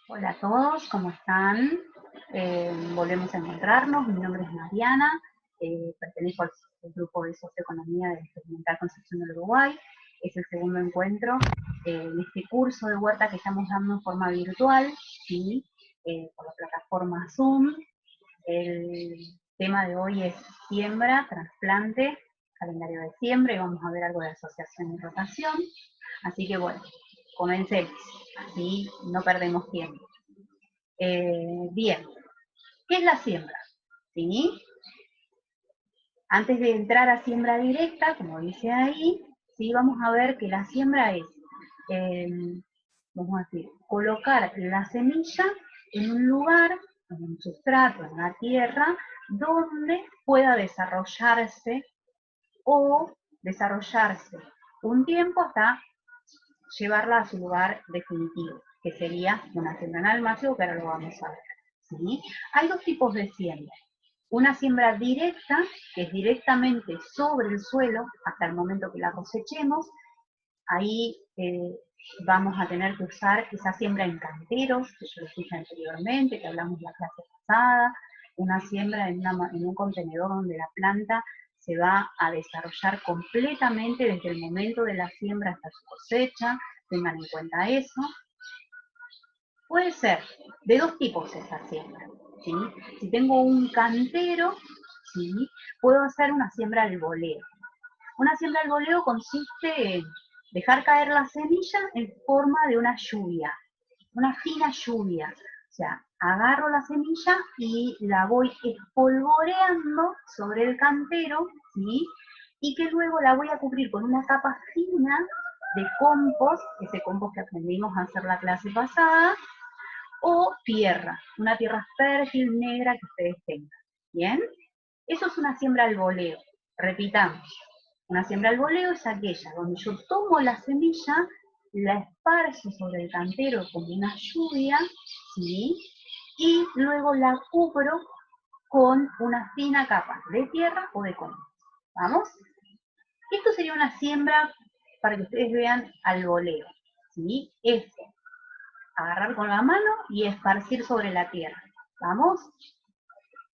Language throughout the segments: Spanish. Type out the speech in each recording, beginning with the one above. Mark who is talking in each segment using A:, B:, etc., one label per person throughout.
A: Hola a todos, ¿cómo están? Volvemos a encontrarnos. Mi nombre es Mariana, pertenezco al grupo de Socioeconomía de Experimental Concepción del Uruguay. Es el segundo encuentro en este curso de huerta que estamos dando en forma virtual, ¿sí? Por la plataforma Zoom. El tema de hoy es siembra, trasplante, calendario de siembra y vamos a ver algo de asociación y rotación. Así que bueno, comencemos, así no perdemos tiempo. Bien, ¿qué es la siembra? ¿Sí? Antes de entrar a siembra directa, como dice ahí, ¿sí? Vamos a ver que la siembra es, eh, vamos a decir, colocar la semilla en un lugar, en un sustrato, en la tierra, donde pueda desarrollarse o desarrollarse un tiempo hasta llevarla a su lugar definitivo, que sería una siembra en almacén, que ahora lo vamos a ver. ¿Sí? Hay dos tipos de siembra. Una siembra directa, que es directamente sobre el suelo hasta el momento que la cosechemos. Ahí vamos a tener que usar esa siembra en canteros, que yo les dije anteriormente, que hablamos la clase pasada, una siembra en un contenedor donde la planta se va a desarrollar completamente desde el momento de la siembra hasta su cosecha, tengan en cuenta eso. Puede ser de dos tipos esa siembra, ¿sí? Si tengo un cantero, ¿sí? Puedo hacer una siembra al voleo. Una siembra al voleo consiste en dejar caer la semilla en forma de una lluvia, una fina lluvia. O sea, agarro la semilla y la voy espolvoreando sobre el cantero, ¿sí? Y que luego la voy a cubrir con una capa fina de compost, ese compost que aprendimos a hacer la clase pasada, o tierra, una tierra fértil, negra que ustedes tengan. ¿Bien? Eso es una siembra al voleo. Repitamos. Una siembra al voleo es aquella donde yo tomo la semilla, la esparzo sobre el cantero como una lluvia, ¿sí? Y luego la cubro con una fina capa de tierra o de compost. ¿Vamos? Esto sería una siembra para que ustedes vean al voleo, ¿sí? Es agarrar con la mano y esparcir sobre la tierra. ¿Vamos?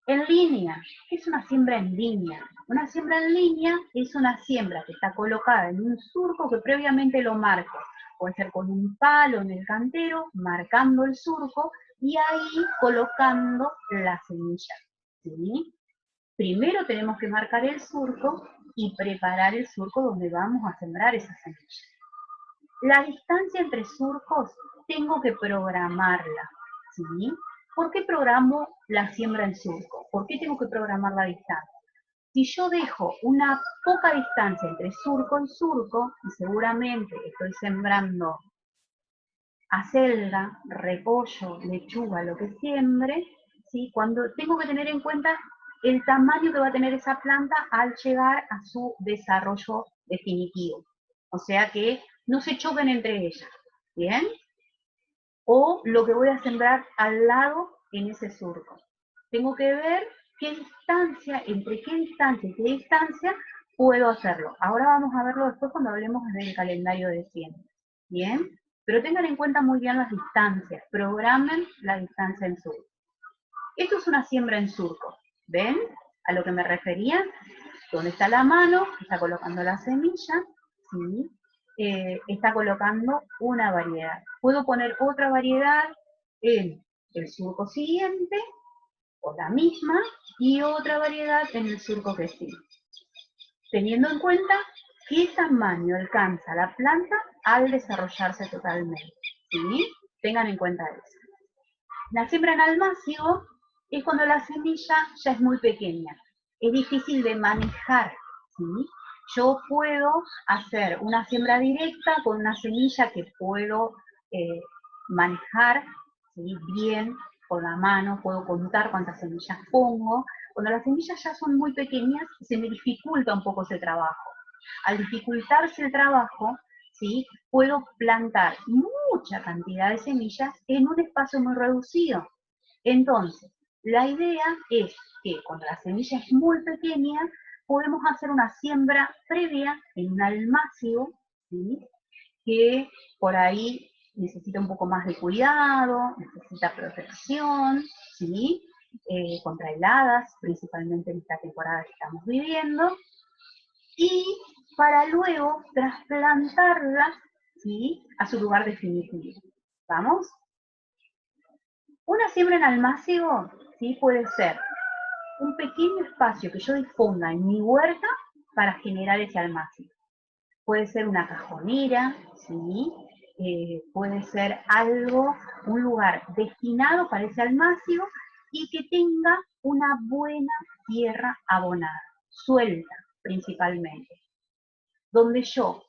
A: En línea, ¿qué es una siembra en línea? Una siembra en línea es una siembra que está colocada en un surco que previamente lo marco. Puede ser con un palo en el cantero, marcando el surco y ahí colocando la semilla. ¿Sí? Primero tenemos que marcar el surco y preparar el surco donde vamos a sembrar esa semilla. La distancia entre surcos tengo que programarla, ¿sí? ¿Por qué programo la siembra en surco? ¿Por qué tengo que programar la distancia? Si yo dejo una poca distancia entre surco y surco, y seguramente estoy sembrando acelga, repollo, lechuga, lo que siembre, ¿sí? Cuando tengo que tener en cuenta el tamaño que va a tener esa planta al llegar a su desarrollo definitivo. O sea que no se choquen entre ellas, ¿bien? O lo que voy a sembrar al lado en ese surco. Tengo que ver qué distancia, entre qué distancia y qué distancia puedo hacerlo. Ahora vamos a verlo después cuando hablemos del calendario de siembra. ¿Bien? Pero tengan en cuenta muy bien las distancias. Programen la distancia en surco. Esto es una siembra en surco. ¿Ven a lo que me refería? Donde está la mano, está colocando la semilla, ¿sí? Está colocando una variedad. Puedo poner otra variedad en el surco siguiente, o la misma, y otra variedad en el surco que sigue. Teniendo en cuenta qué tamaño alcanza la planta al desarrollarse totalmente. ¿Sí? Tengan en cuenta eso. La siembra en almácigo es cuando la semilla ya es muy pequeña. Es difícil de manejar. ¿Sí? Yo puedo hacer una siembra directa con una semilla que puedo manejar, ¿sí? Bien con la mano, puedo contar cuántas semillas pongo. Cuando las semillas ya son muy pequeñas, se me dificulta un poco ese trabajo. Al dificultarse el trabajo, ¿sí? Puedo plantar mucha cantidad de semillas en un espacio muy reducido. Entonces, la idea es que cuando la semilla es muy pequeña, podemos hacer una siembra previa en un almácigo, ¿sí? Que por ahí necesita un poco más de cuidado, necesita protección, ¿sí? Contra heladas, principalmente en esta temporada que estamos viviendo, y para luego trasplantarlas, ¿sí?, a su lugar definitivo. ¿Vamos? Una siembra en almácigo, ¿sí?, puede ser un pequeño espacio que yo disponga en mi huerta para generar ese almácigo. Puede ser una cajonera, ¿sí? Puede ser algo, un lugar destinado para ese almácigo y que tenga una buena tierra abonada, suelta principalmente, donde yo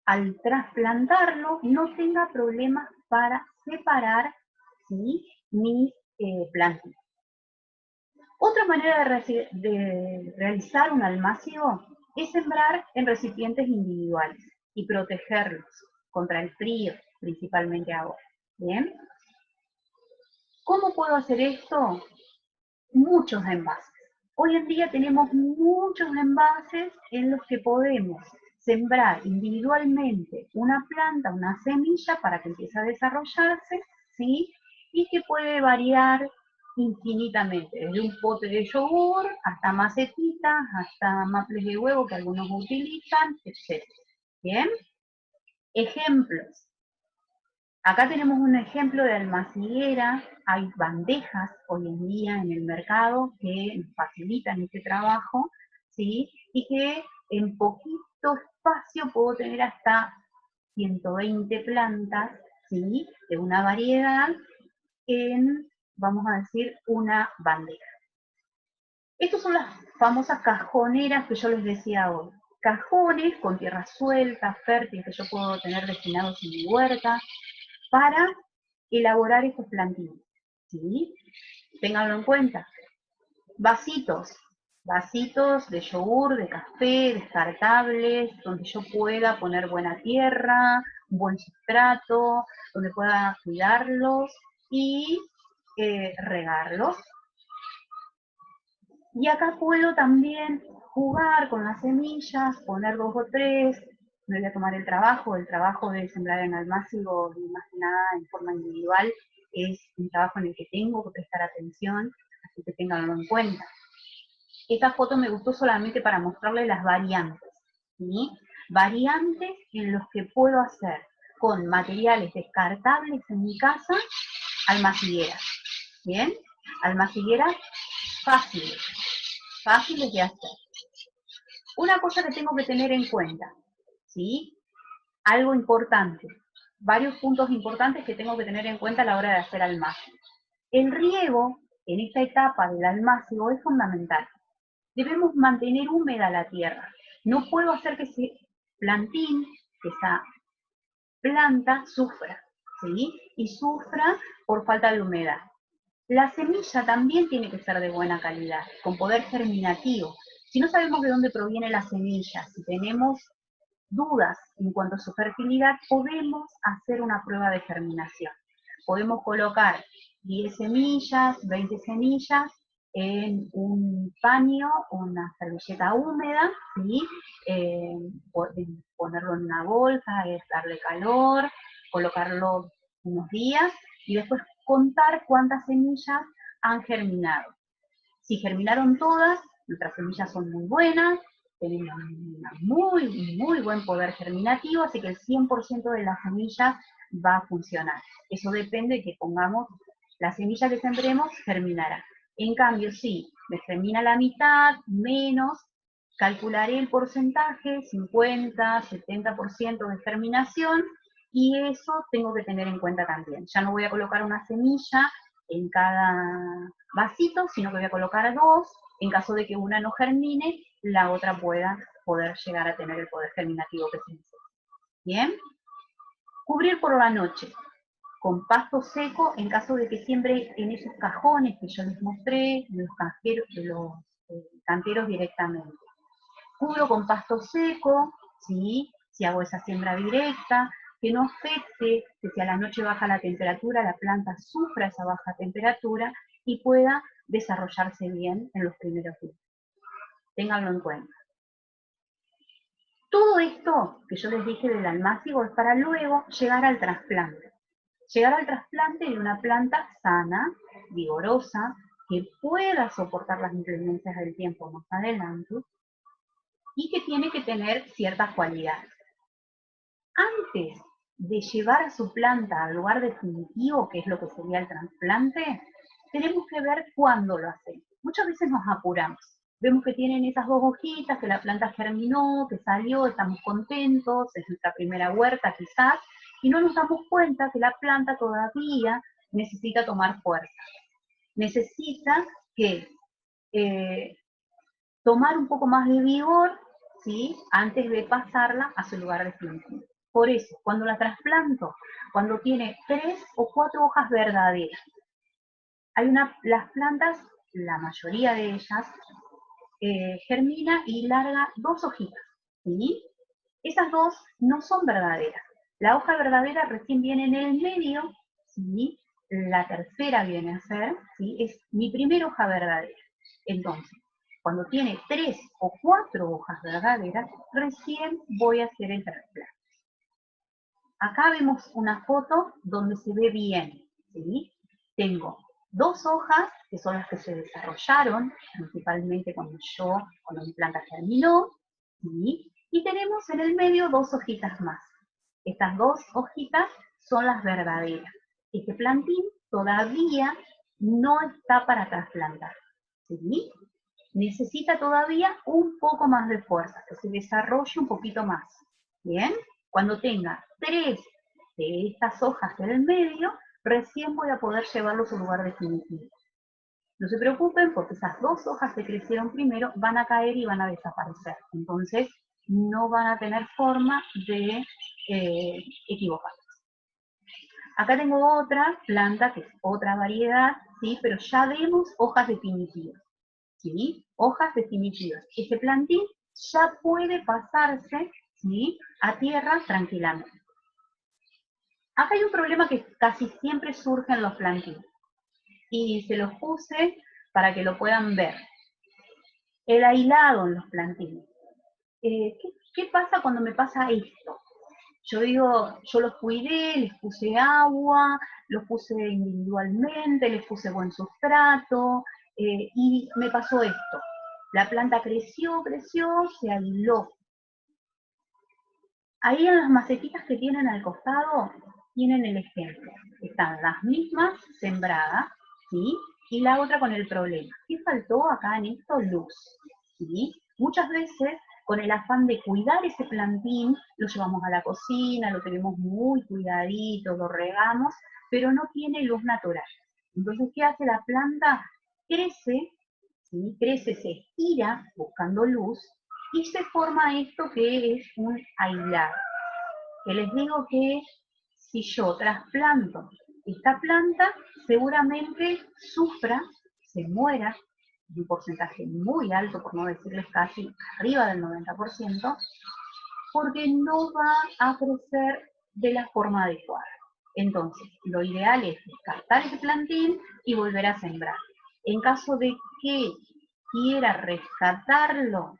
A: al trasplantarlo no tenga problemas para separar, ¿sí?, mis plantas. Otra manera de realizar un almácigo es sembrar en recipientes individuales y protegerlos contra el frío, principalmente ahora. ¿Bien? ¿Cómo puedo hacer esto? Muchos envases. Hoy en día tenemos muchos envases en los que podemos sembrar individualmente una planta, una semilla para que empiece a desarrollarse, ¿sí? Y que puede variar infinitamente, desde un pote de yogur hasta macetitas, hasta maples de huevo que algunos utilizan, etc. ¿Bien? Ejemplos. Acá tenemos un ejemplo de almaciguera, hay bandejas hoy en día en el mercado que nos facilitan este trabajo, ¿sí? Y que en poquito espacio puedo tener hasta 120 plantas, ¿sí?, de una variedad en, vamos a decir, una bandeja. Estas son las famosas cajoneras que yo les decía hoy. Cajones con tierra suelta, fértil, que yo puedo tener destinados en mi huerta, para elaborar estos plantines, ¿sí? Ténganlo en cuenta. Vasitos, vasitos de yogur, de café, descartables, donde yo pueda poner buena tierra, un buen sustrato, donde pueda cuidarlos y regarlos. Y acá puedo también jugar con las semillas, poner 2 o 3, me voy a tomar el trabajo de sembrar en almácigo, más que nada en forma individual, es un trabajo en el que tengo que prestar atención, así que ténganlo en cuenta. Esta foto me gustó solamente para mostrarles las variantes, ¿sí? Variantes en los que puedo hacer con materiales descartables en mi casa, almacigueras, ¿bien? Almacigueras fáciles, fáciles de hacer. Una cosa que tengo que tener en cuenta, ¿sí? Algo importante, varios puntos importantes que tengo que tener en cuenta a la hora de hacer almácigo. El riego en esta etapa del almácigo es fundamental. Debemos mantener húmeda la tierra. No puedo hacer que ese plantín, que esa planta sufra, ¿sí? Y sufra por falta de humedad. La semilla también tiene que ser de buena calidad, con poder germinativo. Si no sabemos de dónde proviene la semilla, si tenemos dudas en cuanto a su fertilidad, podemos hacer una prueba de germinación. Podemos colocar 10 semillas, 20 semillas en un paño, una servilleta húmeda, ¿sí? Ponerlo en una bolsa, darle calor, colocarlo unos días y después contar cuántas semillas han germinado. Si germinaron todas, nuestras semillas son muy buenas, tenemos un muy buen poder germinativo, así que el 100% de las semillas va a funcionar. Eso depende de que pongamos la semilla que sembremos, germinará. En cambio, si me germina la mitad, menos, calcularé el porcentaje, 50, 70% de germinación, y eso tengo que tener en cuenta también. Ya no voy a colocar una semilla en cada vasito, sino que voy a colocar 2, en caso de que una no germine, la otra pueda poder llegar a tener el poder germinativo que se necesita. Bien. Cubrir por la noche con pasto seco en caso de que siembre en esos cajones que yo les mostré, de los canteros directamente. Cubro con pasto seco, ¿sí? Si hago esa siembra directa, que no afecte, que si a la noche baja la temperatura, la planta sufra esa baja temperatura y pueda desarrollarse bien en los primeros días. Ténganlo en cuenta. Todo esto que yo les dije del almácigo es para luego llegar al trasplante. llegar al trasplante de una planta sana, vigorosa, que pueda soportar las inclemencias del tiempo más adelante y que tiene que tener ciertas cualidades. Antes de llevar a su planta al lugar definitivo, que es lo que sería el trasplante, tenemos que ver cuándo lo hacemos. Muchas veces nos apuramos. Vemos que tienen esas 2 hojitas, que la planta germinó, que salió, estamos contentos, es nuestra primera huerta quizás, y no nos damos cuenta que la planta todavía necesita tomar fuerza. Necesita que tomar un poco más de vigor, ¿sí?, antes de pasarla a su lugar definitivo. Por eso, cuando la trasplanto, cuando tiene 3 o 4 hojas verdaderas, las plantas, la mayoría de ellas, germina y larga 2 hojitas, ¿sí? Esas 2 no son verdaderas. La hoja verdadera recién viene en el medio, ¿sí? La tercera viene a ser, ¿sí?, es mi primera hoja verdadera. Entonces, cuando tiene 3 o 4 hojas verdaderas, recién voy a hacer el trasplante. Acá vemos una foto donde se ve bien, ¿sí? Tengo 2 hojas, que son las que se desarrollaron, principalmente cuando mi planta germinó, ¿sí? Y tenemos en el medio 2 hojitas más. Estas 2 hojitas son las verdaderas. Este plantín todavía no está para trasplantar, ¿sí? Necesita todavía un poco más de fuerza, que se desarrolle un poquito más, ¿bien? Cuando tenga 3 de estas hojas en el medio, recién voy a poder llevarlo a su lugar definitivo. No se preocupen porque esas 2 hojas que crecieron primero van a caer y van a desaparecer. Entonces, no van a tener forma de equivocarse. Acá tengo otra planta, que es otra variedad, ¿sí? Pero ya vemos hojas definitivas, ¿sí? Hojas definitivas. Este plantín ya puede pasarse, ¿sí?, a tierra tranquilamente. Acá hay un problema que casi siempre surge en los plantines, y se los puse para que lo puedan ver. El aislado en los plantines. ¿Qué pasa cuando me pasa esto? Yo digo, yo los cuidé, les puse agua, los puse individualmente, les puse buen sustrato, y me pasó esto. La planta creció, se aisló. Ahí en las macetitas que tienen al costado, tienen el ejemplo. Están las mismas sembradas, ¿sí? Y la otra con el problema. ¿Qué faltó acá en esto? Luz, ¿sí? Muchas veces, con el afán de cuidar ese plantín, lo llevamos a la cocina, lo tenemos muy cuidadito, lo regamos, pero no tiene luz natural. Entonces, ¿qué hace la planta? Crece, ¿sí? Crece, se estira buscando luz, y se forma esto que es un aislado. Que les digo que si yo trasplanto esta planta, seguramente sufra, se muera, un porcentaje muy alto, por no decirles casi arriba del 90%, porque no va a crecer de la forma adecuada. Entonces, lo ideal es descartar ese plantín y volver a sembrar. En caso de que quiera rescatarlo,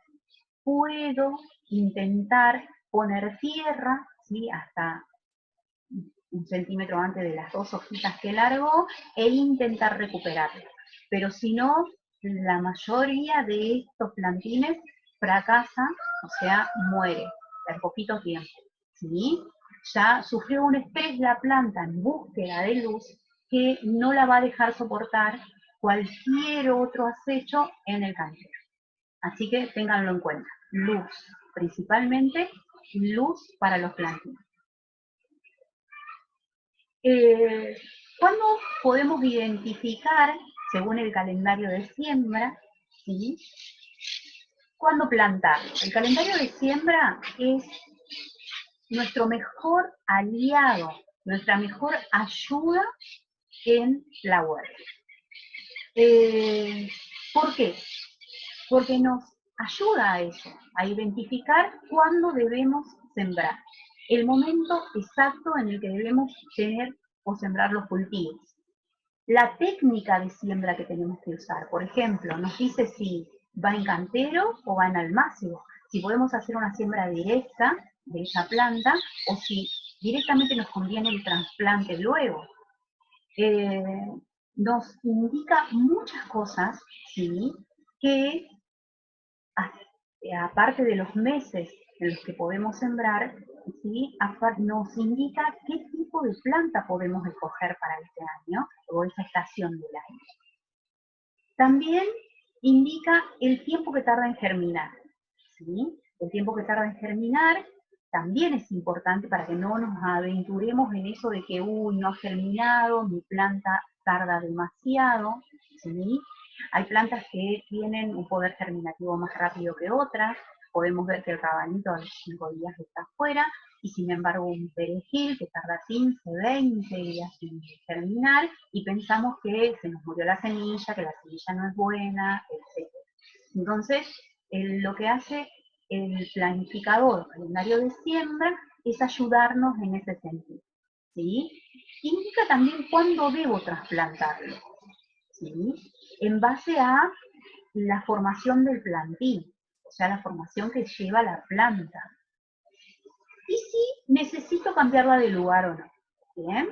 A: puedo intentar poner tierra, ¿sí?, hasta 1 centímetro antes de las 2 hojitas que largó, e intentar recuperarlo. Pero si no, la mayoría de estos plantines fracasan, o sea, muere en poquito tiempo, ¿sí? Ya sufrió un estrés la planta en búsqueda de luz que no la va a dejar soportar cualquier otro acecho en el cantero. Así que ténganlo en cuenta. Luz, principalmente luz para los plantines. ¿Cuándo podemos identificar, según el calendario de siembra, ¿sí?, cuándo plantar? El calendario de siembra es nuestro mejor aliado, nuestra mejor ayuda en la huerta. ¿Por qué? Porque nos ayuda a eso, a identificar cuándo debemos sembrar, el momento exacto en el que debemos tener o sembrar los cultivos. La técnica de siembra que tenemos que usar, por ejemplo, nos dice si va en cantero o va en almácigo, si podemos hacer una siembra directa de esa planta o si directamente nos conviene el trasplante luego. Nos indica muchas cosas, ¿sí? Que aparte de los meses en los que podemos sembrar, ¿sí? Nos indica qué tipo de planta podemos escoger para este año o esa estación del año. También indica el tiempo que tarda en germinar, ¿sí? El tiempo que tarda en germinar también es importante para que no nos aventuremos en eso de que, uy, no ha germinado, mi planta tarda demasiado, ¿sí? Hay plantas que tienen un poder germinativo más rápido que otras. Podemos ver que el rabanito a los 5 días está afuera, y sin embargo un perejil que tarda 15, 20 días en germinar, y pensamos que se nos murió la semilla, que la semilla no es buena, etc. Entonces, lo que hace el planificador calendario de siembra es ayudarnos en ese sentido, ¿sí? Indica también cuándo debo trasplantarlo, ¿sí? En base a la formación del plantín, o sea, la formación que lleva la planta. Y si necesito cambiarla de lugar o no, ¿bien?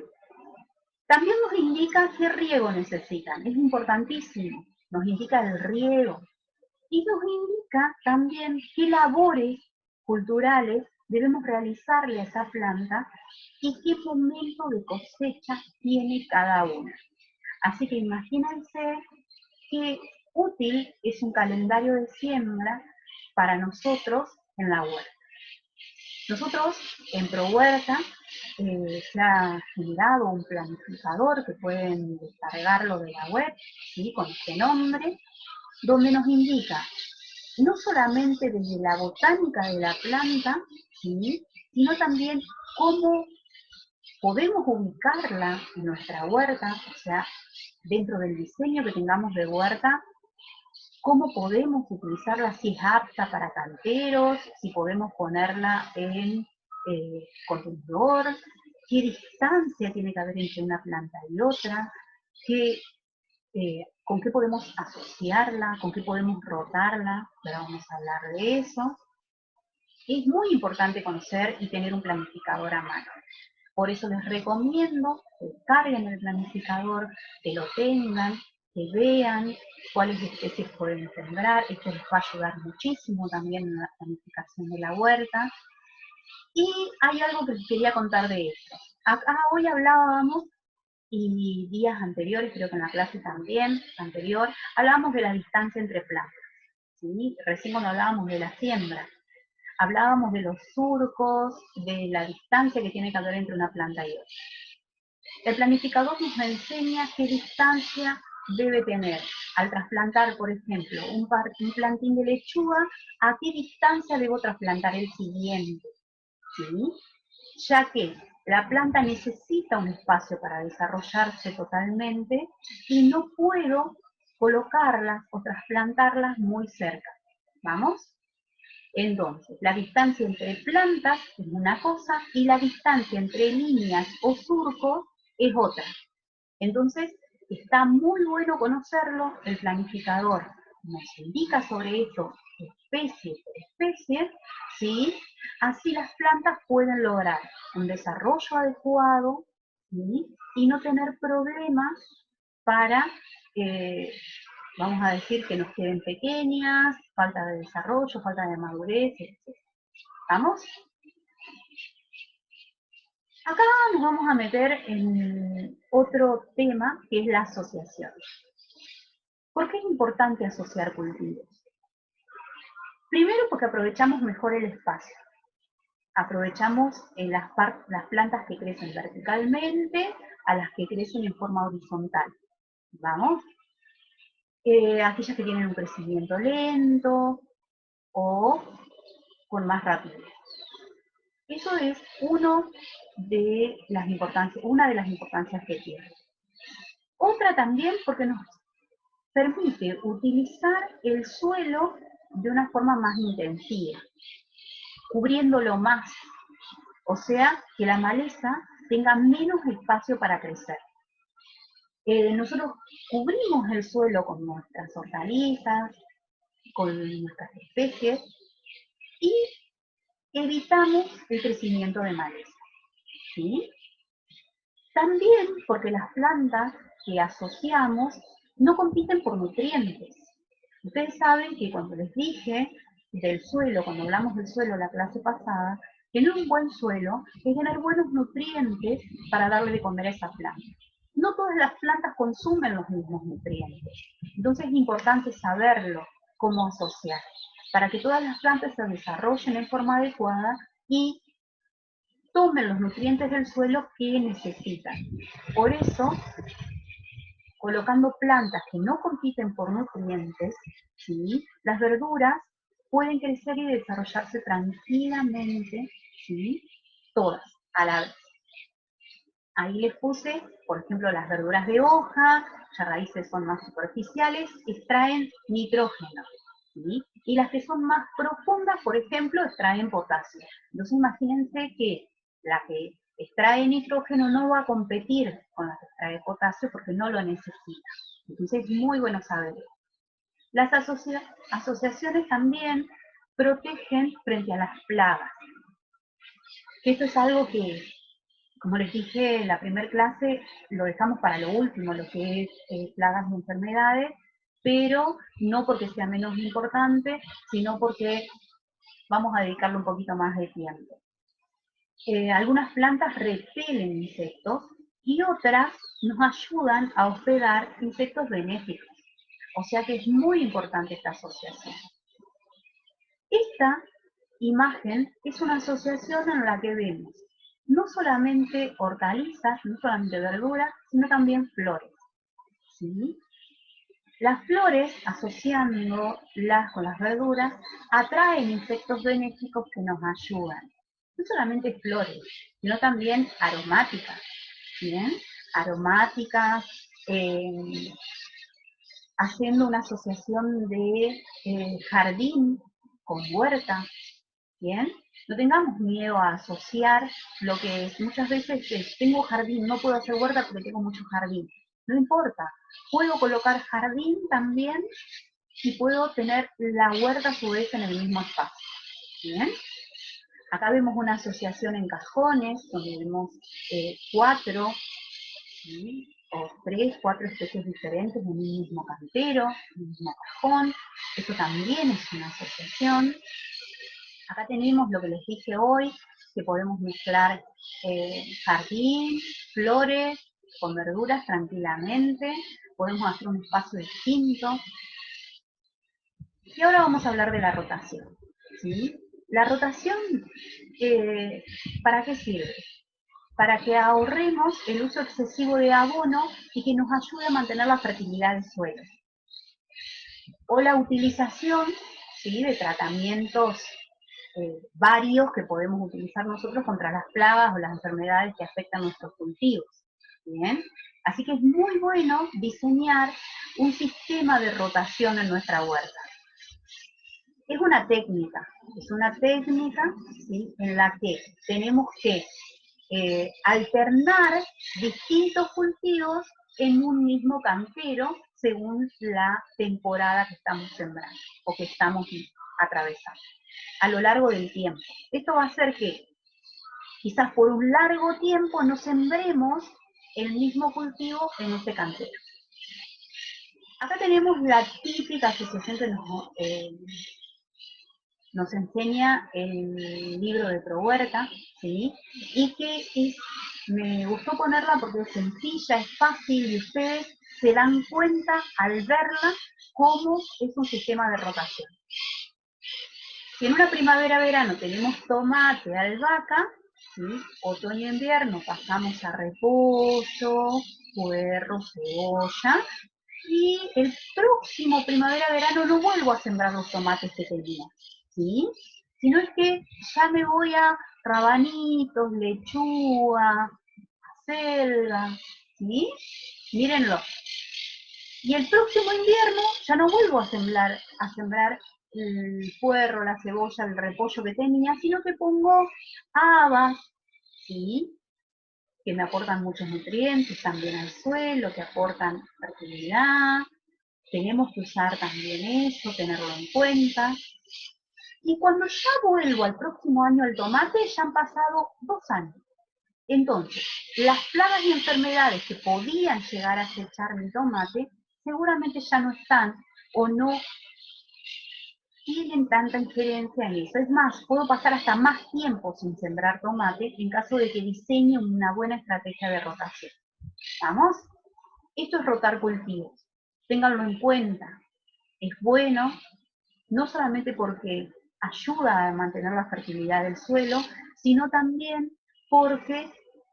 A: También nos indica qué riego necesitan, es importantísimo, nos indica el riego. Y nos indica también qué labores culturales debemos realizarle a esa planta y qué momento de cosecha tiene cada una. Así que imagínense qué útil es un calendario de siembra para nosotros en la huerta. Nosotros en ProHuerta se ha generado un planificador que pueden descargarlo de la web, ¿sí? Con este nombre, donde nos indica no solamente desde la botánica de la planta, ¿sí? Sino también cómo podemos ubicarla en nuestra huerta, o sea, dentro del diseño que tengamos de huerta, cómo podemos utilizarla, si es apta para canteros, si podemos ponerla en contenedor, qué distancia tiene que haber entre una planta y otra, con qué podemos asociarla, con qué podemos rotarla, pero vamos a hablar de eso. Es muy importante conocer y tener un planificador a mano. Por eso les recomiendo que carguen el planificador, que lo tengan, que vean cuáles especies pueden sembrar. Esto les va a ayudar muchísimo también en la planificación de la huerta. Y hay algo que les quería contar de esto. Acá hoy hablábamos, y días anteriores, creo que en la clase también, anterior, hablábamos de la distancia entre plantas, ¿sí? Recién cuando hablábamos de la siembra, hablábamos de los surcos, de la distancia que tiene que haber entre una planta y otra. El planificador nos enseña qué distancia debe tener al trasplantar, por ejemplo, un plantín de lechuga, a qué distancia debo trasplantar el siguiente, ¿sí? Ya que la planta necesita un espacio para desarrollarse totalmente y no puedo colocarlas o trasplantarlas muy cerca. ¿Vamos? Entonces, la distancia entre plantas es una cosa y la distancia entre líneas o surcos es otra. Entonces, está muy bueno conocerlo, el planificador nos indica sobre esto especie por especie, ¿sí? Así las plantas pueden lograr un desarrollo adecuado, ¿sí? Y no tener problemas para, vamos a decir, que nos queden pequeñas, falta de desarrollo, falta de madurez, etc. ¿Estamos? Acá nos vamos a meter en otro tema, que es la asociación. ¿Por qué es importante asociar cultivos? Primero, porque aprovechamos mejor el espacio. Aprovechamos las plantas que crecen verticalmente a las que crecen en forma horizontal. ¿Vamos? Aquellas que tienen un crecimiento lento o con más rapidez. Eso es una de las importancias que tiene. Otra también porque nos permite utilizar el suelo de una forma más intensiva, cubriéndolo más, o sea, que la maleza tenga menos espacio para crecer. Nosotros cubrimos el suelo con nuestras hortalizas, con nuestras especies, y evitamos el crecimiento de maleza. ¿sí? También porque las plantas que asociamos no compiten por nutrientes. Ustedes saben que cuando les dije del suelo, cuando hablamos del suelo la clase pasada, tener un buen suelo es tener buenos nutrientes para darle de comer a esa planta. No todas las plantas consumen los mismos nutrientes. Entonces es importante saberlo, cómo asociar, para que todas las plantas se desarrollen en forma adecuada y tomen los nutrientes del suelo que necesitan. Por eso, colocando plantas que no compiten por nutrientes, ¿sí?, las verduras pueden crecer y desarrollarse tranquilamente, ¿sí?, todas a la vez. Ahí les puse, por ejemplo, las verduras de hoja, cuyas raíces son más superficiales, extraen nitrógeno, ¿sí? Y las que son más profundas, por ejemplo, extraen potasio. Entonces imagínense que la que extrae nitrógeno no va a competir con la que extrae potasio porque no lo necesita. Entonces es muy bueno saberlo. Las asociaciones también protegen frente a las plagas. Esto es algo que, como les dije en la primera clase, lo dejamos para lo último, lo que es plagas y enfermedades, pero no porque sea menos importante, sino porque vamos a dedicarle un poquito más de tiempo. Algunas plantas repelen insectos y otras nos ayudan a hospedar insectos benéficos. O sea que es muy importante esta asociación. Esta imagen es una asociación en la que vemos no solamente hortalizas, no solamente verduras, sino también flores, ¿sí? Las flores, asociándolas con las verduras, atraen insectos benéficos que nos ayudan. No solamente flores, sino también aromáticas, ¿bien? Aromáticas, haciendo una asociación de jardín con huerta, ¿bien? No tengamos miedo a asociar lo que es. Muchas veces tengo jardín, no puedo hacer huerta porque tengo mucho jardín. No importa, puedo colocar jardín también y puedo tener la huerta a su vez en el mismo espacio, ¿bien? Acá vemos una asociación en cajones, donde vemos 4, ¿sí?, o 3, 4 especies diferentes en un mismo cantero, en un mismo cajón. Esto también es una asociación. Acá tenemos lo que les dije hoy, que podemos mezclar jardín, flores, con verduras tranquilamente. Podemos hacer un espacio distinto. Y ahora vamos a hablar de la rotación, ¿sí? La rotación, ¿para qué sirve? Para que ahorremos el uso excesivo de abono y que nos ayude a mantener la fertilidad del suelo. O la utilización, ¿sí?, de tratamientos varios que podemos utilizar nosotros contra las plagas o las enfermedades que afectan nuestros cultivos. ¿Bien? Así que es muy bueno diseñar un sistema de rotación en nuestra huerta. Es una técnica, ¿sí?, en la que tenemos que alternar distintos cultivos en un mismo cantero según la temporada que estamos sembrando o que estamos atravesando a lo largo del tiempo. Esto va a hacer que quizás por un largo tiempo no sembremos el mismo cultivo en este cantero. Acá tenemos la típica asociación que nos enseña el libro de Prohuerta, ¿sí?, y que me gustó ponerla porque es sencilla, es fácil y ustedes se dan cuenta al verla cómo es un sistema de rotación. Si en una primavera-verano tenemos tomate, albahaca, ¿sí?, otoño-invierno pasamos a repollo, puerro, cebolla, y el próximo primavera-verano no vuelvo a sembrar los tomates que tenía, ¿sí?, sino es que ya me voy a rabanitos, lechuga, acelga, ¿sí? Mírenlo. Y el próximo invierno ya no vuelvo a sembrar el puerro, la cebolla, el repollo que tenía, sino que pongo habas, ¿sí?, que me aportan muchos nutrientes también al suelo, que aportan fertilidad. Tenemos que usar también eso, tenerlo en cuenta. Y cuando ya vuelvo al próximo año al tomate, ya han pasado 2 años. Entonces, las plagas y enfermedades que podían llegar a acechar mi tomate, seguramente ya no están o no tienen tanta injerencia en eso. Es más, puedo pasar hasta más tiempo sin sembrar tomate en caso de que diseñe una buena estrategia de rotación. ¿Vamos? Esto es rotar cultivos. Ténganlo en cuenta. Es bueno, no solamente porque ayuda a mantener la fertilidad del suelo, sino también porque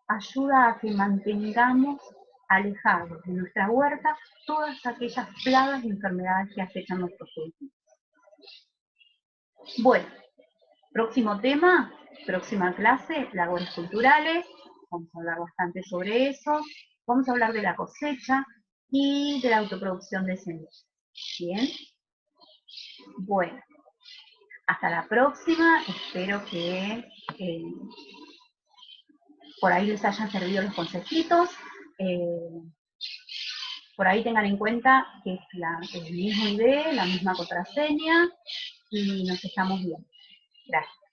A: ayuda a que mantengamos alejados de nuestra huerta todas aquellas plagas y enfermedades que acechan nuestros cultivos. Bueno, próximo tema, próxima clase, labores culturales. Vamos a hablar bastante sobre eso. Vamos a hablar de la cosecha y de la autoproducción de semillas. Bien. Bueno, hasta la próxima. Espero que por ahí les hayan servido los consejitos. Por ahí tengan en cuenta que es el mismo ID, la misma contraseña y nos estamos viendo. Gracias.